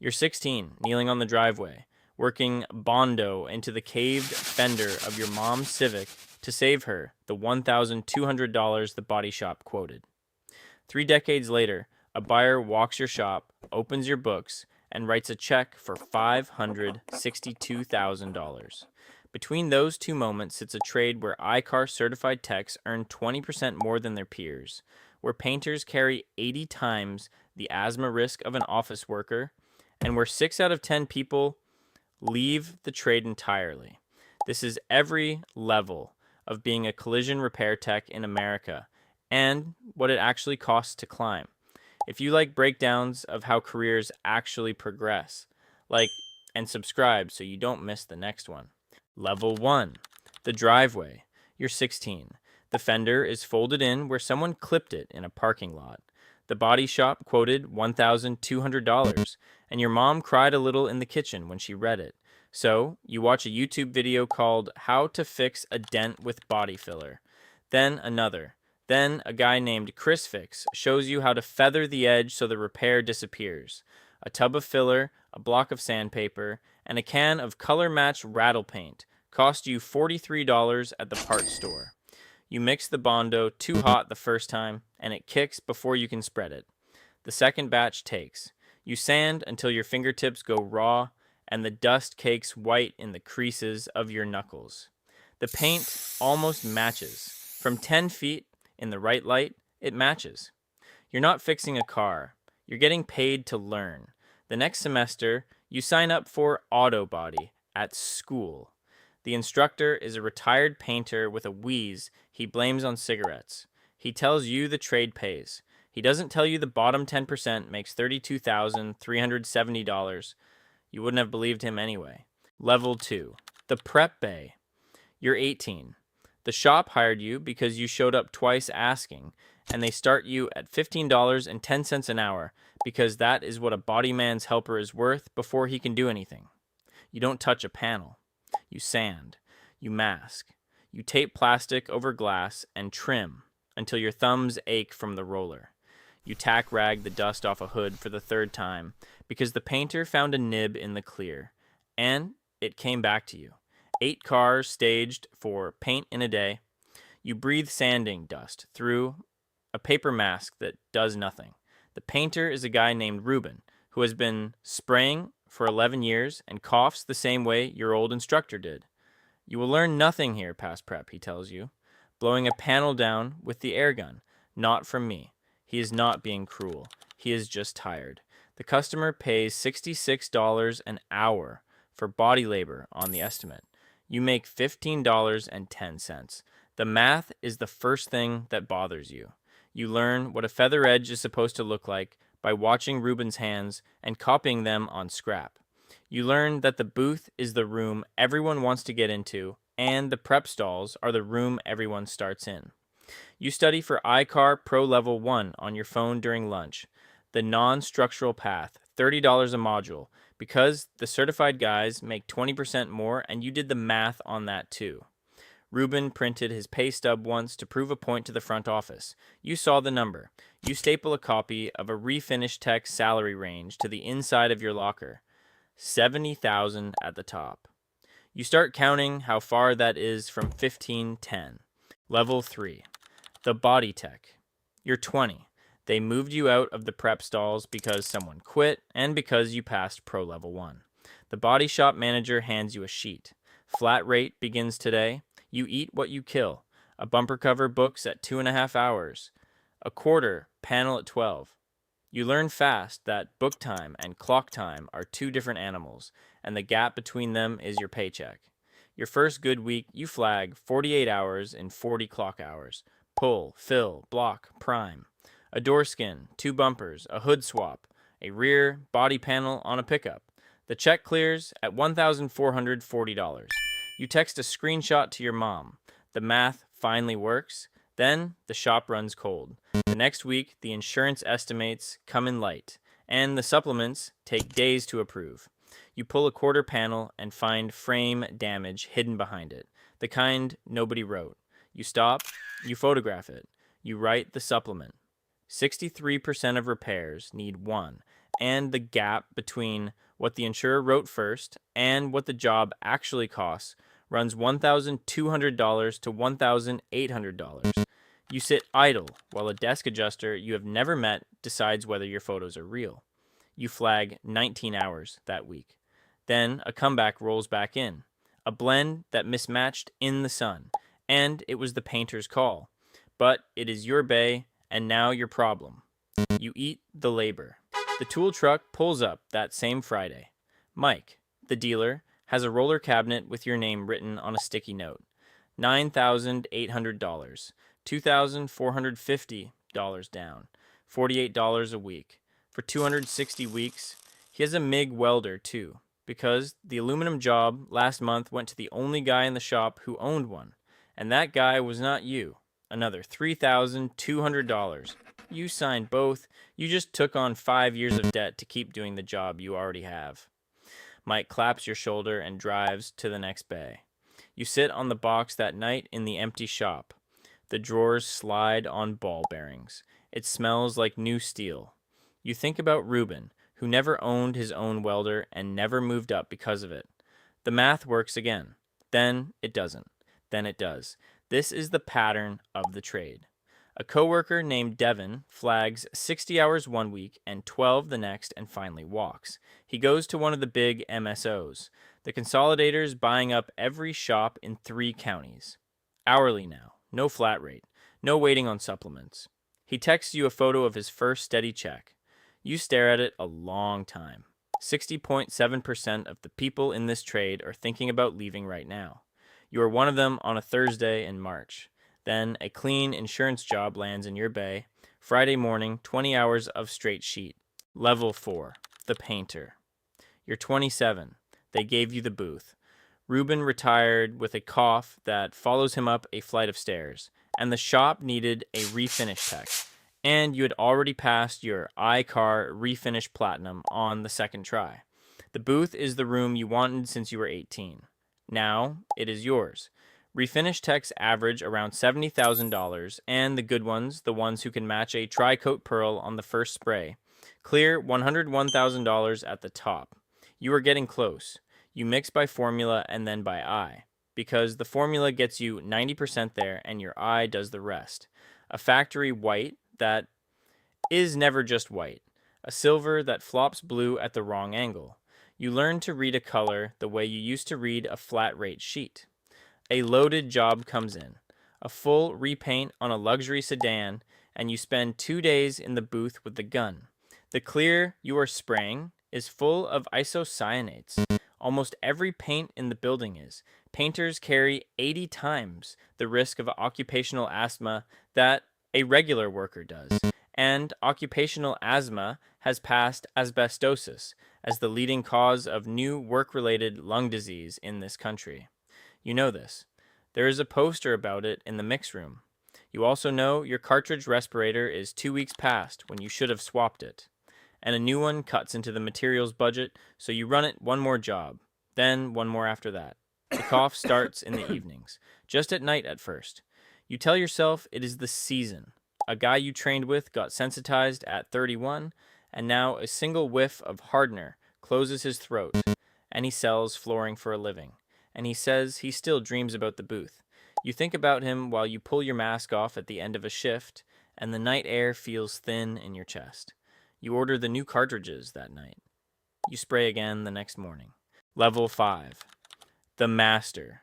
You're 16, kneeling on the driveway, working Bondo into the caved fender of your mom's Civic to save her the $1,200 the body shop quoted. 3 decades later, a buyer walks your shop, opens your books, and writes a check for $562,000. Between those two moments sits a trade where iCar certified techs earn 20% more than their peers, where painters carry 80 times the asthma risk of an office worker, and where 6 out of 10 people leave the trade entirely. This is every level of being a collision repair tech in America and what it actually costs to climb. If you like breakdowns of how careers actually progress, like and subscribe so you don't miss the next one. Level 1, the driveway. You're 16. The fender is folded in where someone clipped it in a parking lot. The body shop quoted $1,200, and your mom cried a little in the kitchen when she read it. So, you watch a YouTube video called How to Fix a Dent with Body Filler. Then another. Then a guy named Chris Fix shows you how to feather the edge so the repair disappears. A tub of filler, a block of sandpaper, and a can of color-matched rattle paint cost you $43 at the parts store. You mix the Bondo too hot the first time, and it kicks before you can spread it. The second batch takes. You sand until your fingertips go raw, and the dust cakes white in the creases of your knuckles. The paint almost matches. From 10 feet, in the right light, it matches. You're not fixing a car. You're getting paid to learn. The next semester, you sign up for auto body at school. The instructor is a retired painter with a wheeze he blames on cigarettes. He tells you the trade pays. He doesn't tell you the bottom 10% makes $32,370. You wouldn't have believed him anyway. Level 2, the prep bay. You're 18. The shop hired you because you showed up twice asking, and they start you at $15.10 an hour because that is what a body man's helper is worth before he can do anything. You don't touch a panel. You sand. You mask. You tape plastic over glass and trim until your thumbs ache from the roller. You tack rag the dust off a hood for the third time because the painter found a nib in the clear, and it came back to you. 8 cars staged for paint in a day. You breathe sanding dust through a paper mask that does nothing. The painter is a guy named Ruben who has been spraying for 11 years and coughs the same way your old instructor did. You will learn nothing here past prep, he tells you. Blowing a panel down with the air gun. Not from me. He is not being cruel. He is just tired. The customer pays $66 an hour for body labor on the estimate. You make $15.10. The math is the first thing that bothers you. You learn what a feather edge is supposed to look like by watching Ruben's hands and copying them on scrap. You learn that the booth is the room everyone wants to get into, and the prep stalls are the room everyone starts in. You study for iCar Pro Level 1 on your phone during lunch. The non-structural path, $30 a module, because the certified guys make 20% more and you did the math on that too. Ruben printed his pay stub once to prove a point to the front office. You saw the number. You staple a copy of a refinished tech's salary range to the inside of your locker. $70,000 at the top. You start counting how far that is from 1510. Level 3. The body tech. You're 20. They moved you out of the prep stalls because someone quit and because you passed Pro Level 1. The body shop manager hands you a sheet. Flat rate begins today. You eat what you kill. A bumper cover books at 2.5 hours. A quarter panel at 12. You learn fast that book time and clock time are 2 different animals, and the gap between them is your paycheck. Your first good week, you flag 48 hours in 40 clock hours. Pull, fill, block, prime. A door skin, 2 bumpers, a hood swap, a rear body panel on a pickup. The check clears at $1,440. You text a screenshot to your mom. The math finally works. Then the shop runs cold. The next week, the insurance estimates come in light, and the supplements take days to approve. You pull a quarter panel and find frame damage hidden behind it, the kind nobody wrote. You stop, you photograph it, you write the supplement. 63% of repairs need 1, and the gap between what the insurer wrote first and what the job actually costs runs $1,200 to $1,800. You sit idle while a desk adjuster you have never met decides whether your photos are real. You flag 19 hours that week. Then a comeback rolls back in, a blend that mismatched in the sun, and it was the painter's call. But it is your bay, and now your problem. You eat the labor. The tool truck pulls up that same Friday. Mike, the dealer, has a roller cabinet with your name written on a sticky note. $9,800, $2,450 down, $48 a week. For 260 weeks, he has a MIG welder too, because the aluminum job last month went to the only guy in the shop who owned one, and that guy was not you. Another $3,200. You signed both. You just took on 5 years of debt to keep doing the job you already have. Mike claps your shoulder and drives to the next bay. You sit on the box that night in the empty shop. The drawers slide on ball bearings. It smells like new steel. You think about Reuben, who never owned his own welder and never moved up because of it. The math works again. Then it doesn't. Then it does. This is the pattern of the trade. A coworker named Devin flags 60 hours one week and 12 the next and finally walks. He goes to one of the big MSOs. The consolidator's buying up every shop in 3 counties. Hourly now. No flat rate. No waiting on supplements. He texts you a photo of his first steady check. You stare at it a long time. 60.7% of the people in this trade are thinking about leaving right now. You are one of them on a Thursday in March. Then a clean insurance job lands in your bay. Friday morning, 20 hours of straight sheet. Level 4, the painter. You're 27. They gave you the booth. Reuben retired with a cough that follows him up a flight of stairs, and the shop needed a refinish tech. And you had already passed your iCar refinish platinum on the second try. The booth is the room you wanted since you were 18. Now it is yours. Refinish techs average around $70,000, and the good ones, the ones who can match a tri-coat pearl on the first spray, clear $101,000 at the top. You are getting close. You mix by formula and then by eye, because the formula gets you 90% there and your eye does the rest. A factory white that is never just white. A silver that flops blue at the wrong angle. You learn to read a color the way you used to read a flat rate sheet. A loaded job comes in, a full repaint on a luxury sedan, and you spend 2 days in the booth with the gun. The clear you are spraying is full of isocyanates. Almost every paint in the building is. Painters carry 80 times the risk of occupational asthma that a regular worker does. And occupational asthma has passed asbestosis as the leading cause of new work-related lung disease in this country. You know this. There is a poster about it in the mix room. You also know your cartridge respirator is 2 weeks past when you should have swapped it. And a new one cuts into the materials budget, so you run it one more job, then one more after that. The cough starts in the evenings, just at night at first. You tell yourself it is the season. A guy you trained with got sensitized at 31, and now a single whiff of hardener closes his throat, and he sells flooring for a living. And he says he still dreams about the booth. You think about him while you pull your mask off at the end of a shift, and the night air feels thin in your chest. You order the new cartridges that night. You spray again the next morning. Level 5. The Master.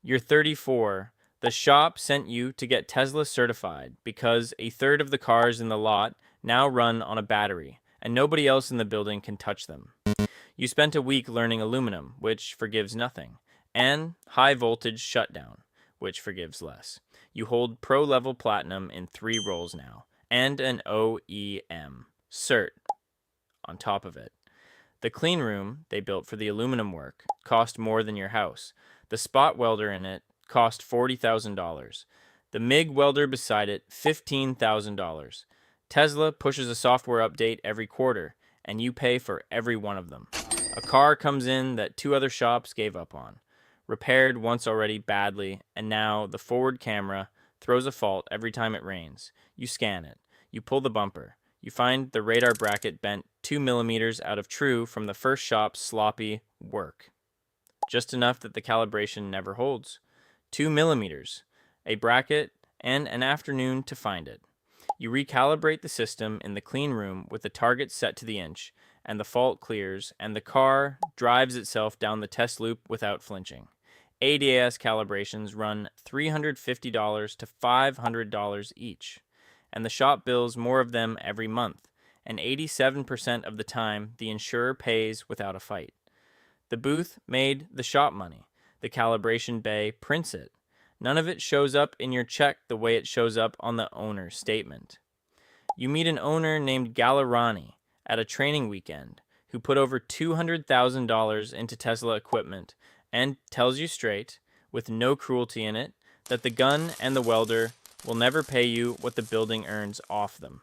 You're 34. The shop sent you to get Tesla certified because a third of the cars in the lot now run on a battery, and nobody else in the building can touch them. You spent a week learning aluminum, which forgives nothing, and high voltage shutdown, which forgives less. You hold pro level platinum in 3 rolls now, and an OEM cert on top of it. The clean room they built for the aluminum work cost more than your house. The spot welder in it cost $40,000. The MIG welder beside it, $15,000. Tesla pushes a software update every quarter, and you pay for every one of them. A car comes in that 2 other shops gave up on. Repaired once already badly, and now the forward camera throws a fault every time it rains. You scan it. You pull the bumper. You find the radar bracket bent 2 millimeters out of true from the first shop's sloppy work. Just enough that the calibration never holds. 2 millimeters, a bracket, and an afternoon to find it. You recalibrate the system in the clean room with the target set to the inch, and the fault clears, and the car drives itself down the test loop without flinching. ADAS calibrations run $350 to $500 each, and the shop bills more of them every month, and 87% of the time the insurer pays without a fight. The booth made the shop money. The calibration bay prints it. None of it shows up in your check the way it shows up on the owner's statement. You meet an owner named Gallerani at a training weekend who put over $200,000 into Tesla equipment and tells you straight, with no cruelty in it, that the gun and the welder will never pay you what the building earns off them.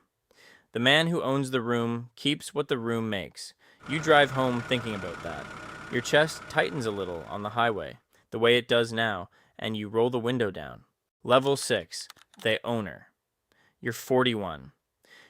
The man who owns the room keeps what the room makes. You drive home thinking about that. Your chest tightens a little on the highway, the way it does now, and you roll the window down. Level 6, the owner. You're 41.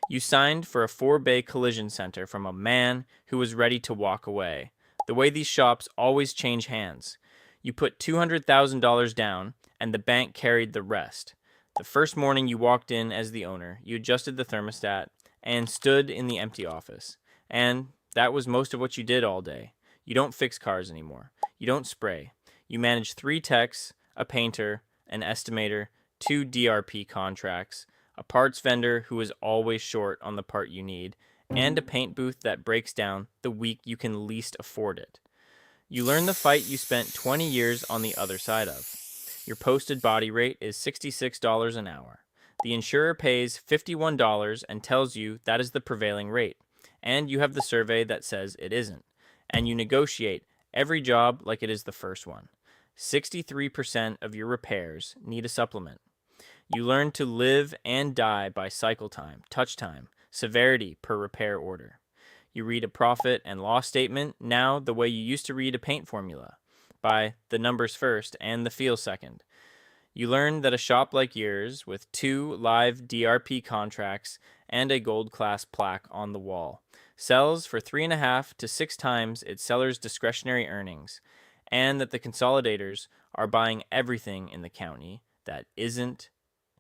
You signed for a 4-bay collision center from a man who was ready to walk away. The way these shops always change hands. You put $200,000 down, and the bank carried the rest. The first morning you walked in as the owner, you adjusted the thermostat and stood in the empty office. And that was most of what you did all day. You don't fix cars anymore. You don't spray. You manage 3 techs, a painter, an estimator, 2 DRP contracts, a parts vendor who is always short on the part you need, and a paint booth that breaks down the week you can least afford it. You learn the fight you spent 20 years on the other side of. Your posted body rate is $66 an hour. The insurer pays $51 and tells you that is the prevailing rate, and you have the survey that says it isn't, and you negotiate every job like it is the first one. 63% of your repairs need a supplement. You learn to live and die by cycle time, touch time, severity per repair order. You read a profit and loss statement now the way you used to read a paint formula, by the numbers first and the feel second. You learn that a shop like yours, with 2 live DRP contracts and a gold class plaque on the wall, sells for 3.5 to 6 times its seller's discretionary earnings, and that the consolidators are buying everything in the county that isn't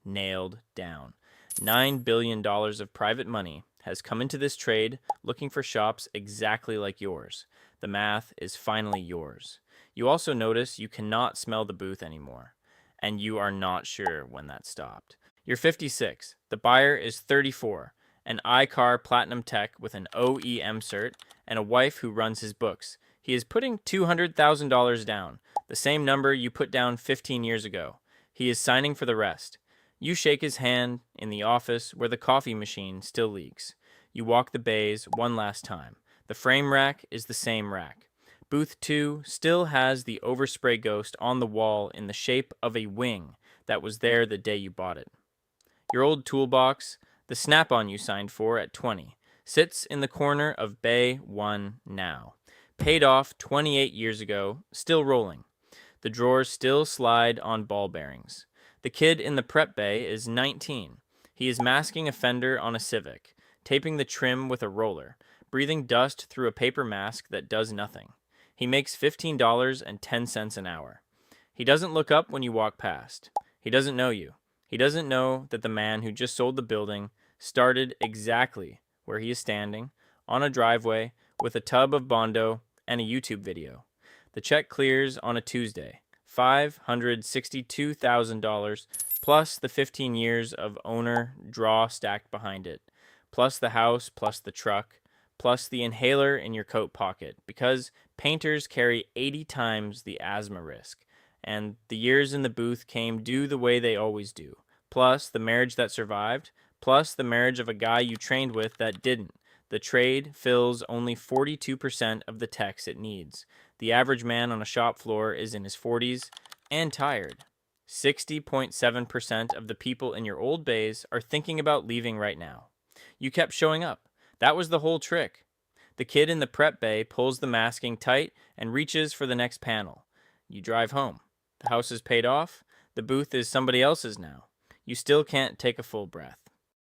nailed down. $9 billion of private money has come into this trade looking for shops exactly like yours. The math is finally yours. You also notice you cannot smell the booth anymore, and you are not sure when that stopped. You're 56. The buyer is 34, an iCar Platinum Tech with an OEM cert and a wife who runs his books. He is putting $200,000 down, the same number you put down 15 years ago. He is signing for the rest. You shake his hand in the office where the coffee machine still leaks. You walk the bays one last time. The frame rack is the same rack. Booth 2 still has the overspray ghost on the wall in the shape of a wing that was there the day you bought it. Your old toolbox, the Snap-on you signed for at 20, sits in the corner of Bay 1 now. Paid off 28 years ago, still rolling. The drawers still slide on ball bearings. The kid in the prep bay is 19. He is masking a fender on a Civic, taping the trim with a roller, breathing dust through a paper mask that does nothing. He makes $15.10 an hour. He doesn't look up when you walk past. He doesn't know you. He doesn't know that the man who just sold the building started exactly where he is standing, on a driveway, with a tub of Bondo and a YouTube video. The check clears on a Tuesday. $562,000 plus the 15 years of owner draw stacked behind it, plus the house, plus the truck, plus the inhaler in your coat pocket, because painters carry 80 times the asthma risk, and the years in the booth came due the way they always do, plus the marriage that survived, plus the marriage of a guy you trained with that didn't. The trade fills only 42% of the techs it needs. The average man on a shop floor is in his 40s and tired. 60.7% of the people in your old bays are thinking about leaving right now. You kept showing up. That was the whole trick. The kid in the prep bay pulls the masking tight and reaches for the next panel. You drive home. The house is paid off. The booth is somebody else's now. You still can't take a full breath.